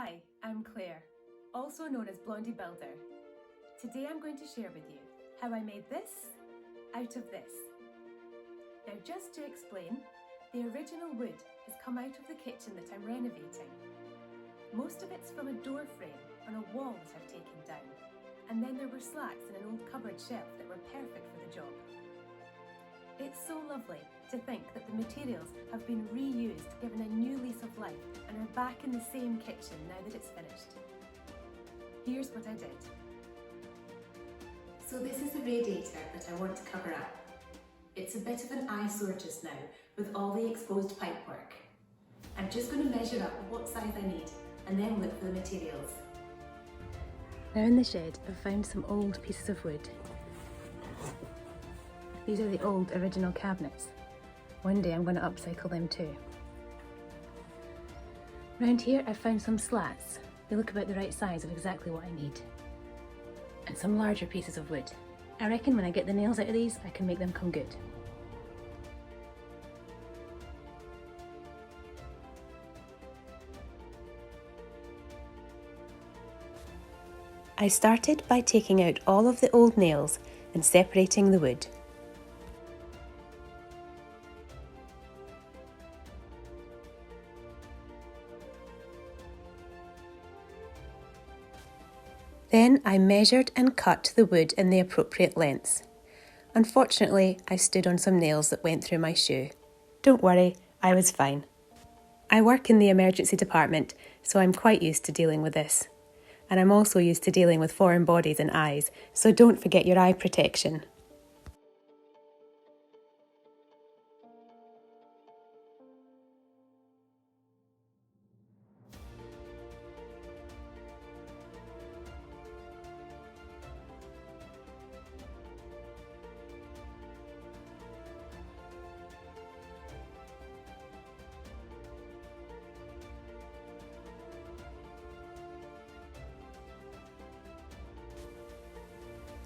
Hi, I'm Claire, also known as Blondie Builder. Today I'm going to share with you how I made this out of this. Now just to explain, the original wood has come out of the kitchen that I'm renovating. Most of it's from a door frame on a wall that I've taken down, and then there were slats in an old cupboard shelf that were perfect for the job. It's so lovely to think that the materials have been reused, given a new lease of life, and are back in the same kitchen now that it's finished. Here's what I did. So this is the radiator that I want to cover up. It's a bit of an eyesore just now with all the exposed pipework. I'm just going to measure up what size I need and then look for the materials. Now in the shed I've found some old pieces of wood. These are the old original cabinets. One day I'm going to upcycle them too. Round here I've found some slats. They look about the right size of exactly what I need. And some larger pieces of wood. I reckon when I get the nails out of these I can make them come good. I started by taking out all of the old nails and separating the wood. Then I measured and cut the wood in the appropriate lengths. Unfortunately, I stood on some nails that went through my shoe. Don't worry, I was fine. I work in the emergency department, so I'm quite used to dealing with this. And I'm also used to dealing with foreign bodies and eyes, so don't forget your eye protection.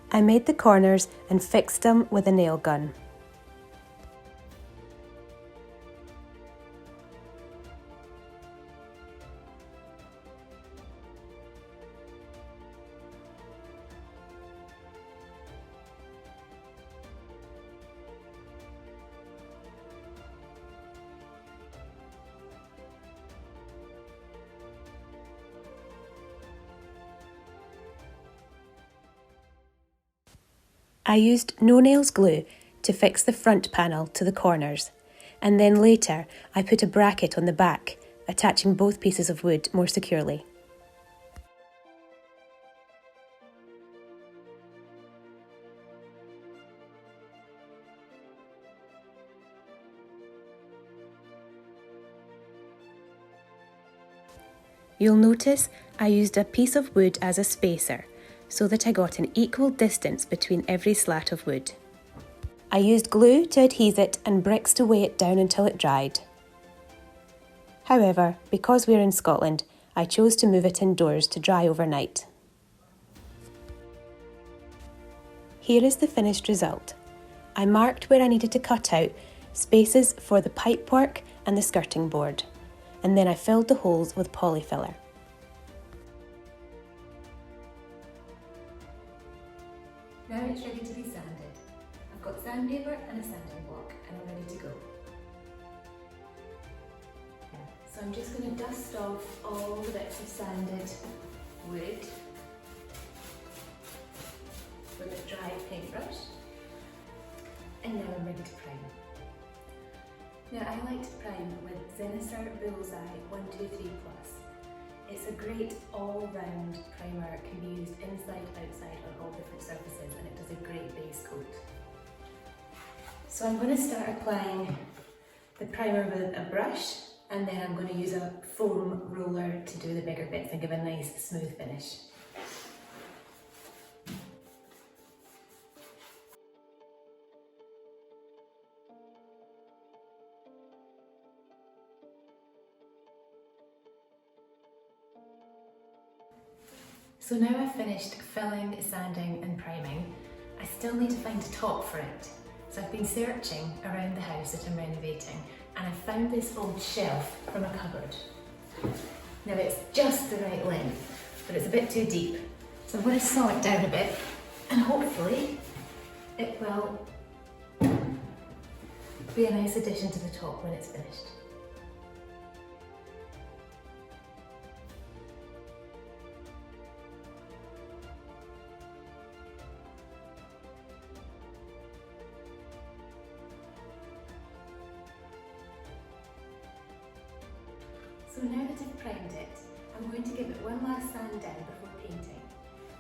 I made the corners and fixed them with a nail gun. I used no-nails glue to fix the front panel to the corners, and then later I put a bracket on the back, attaching both pieces of wood more securely. You'll notice I used a piece of wood as a spacer, so that I got an equal distance between every slat of wood. I used glue to adhese it and bricks to weigh it down until it dried. However, because we're in Scotland, I chose to move it indoors to dry overnight. Here is the finished result. I marked where I needed to cut out spaces for the pipework and the skirting board, and then I filled the holes with polyfiller. Now it's ready to be sanded. I've got sandpaper and a sanding block and I'm ready to go. So I'm just going to dust off all the bits of sanded wood with a dry paintbrush, and now I'm ready to prime. Now I like to prime with Zenisar Bullseye 123 Plus. It's a great all-round primer, it can be used inside, outside, on all different surfaces, and it does a great base coat. So I'm going to start applying the primer with a brush, and then I'm going to use a foam roller to do the bigger bits and give a nice smooth finish. So now I've finished filling, sanding and priming. I still need to find a top for it. So I've been searching around the house that I'm renovating, and I found this old shelf from a cupboard. Now it's just the right length, but it's a bit too deep. So I'm going to saw it down a bit and hopefully it will be a nice addition to the top when it's finished. So now that I've primed it, I'm going to give it one last sand down before painting.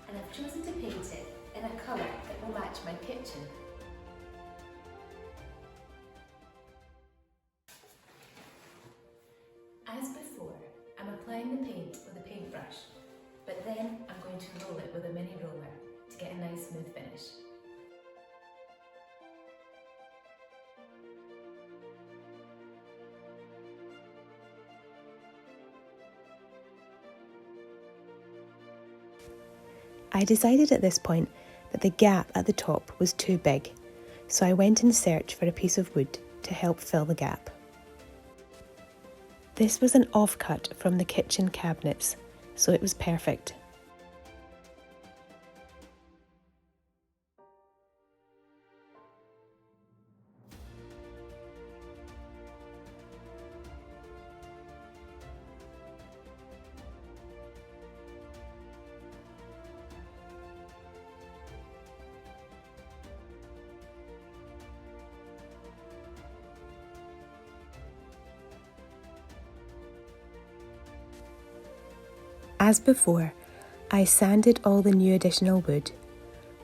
And I've chosen to paint it in a colour that will match my kitchen. As before, I'm applying the paint with a paintbrush, but then I'm going to roll it with a mini roller to get a nice smooth finish. I decided at this point that the gap at the top was too big, so I went in search for a piece of wood to help fill the gap. This was an offcut from the kitchen cabinets, so it was perfect. As before, I sanded all the new additional wood,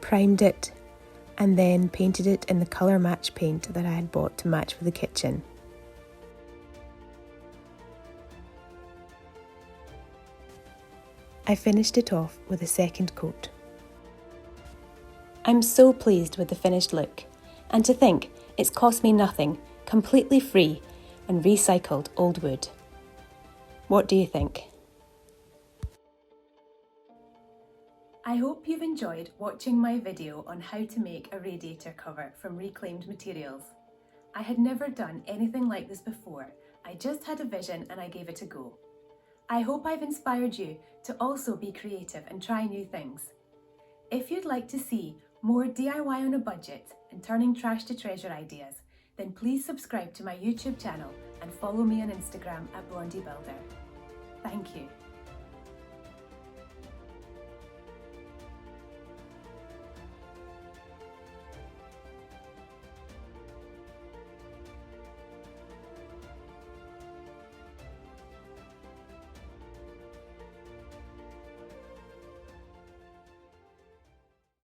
primed it, and then painted it in the colour match paint that I had bought to match with the kitchen. I finished it off with a second coat. I'm so pleased with the finished look, and to think it's cost me nothing, completely free, and recycled old wood. What do you think? I hope you've enjoyed watching my video on how to make a radiator cover from reclaimed materials. I had never done anything like this before. I just had a vision and I gave it a go. I hope I've inspired you to also be creative and try new things. If you'd like to see more DIY on a budget and turning trash to treasure ideas, then please subscribe to my YouTube channel and follow me on Instagram at Blondie Builder. Thank you.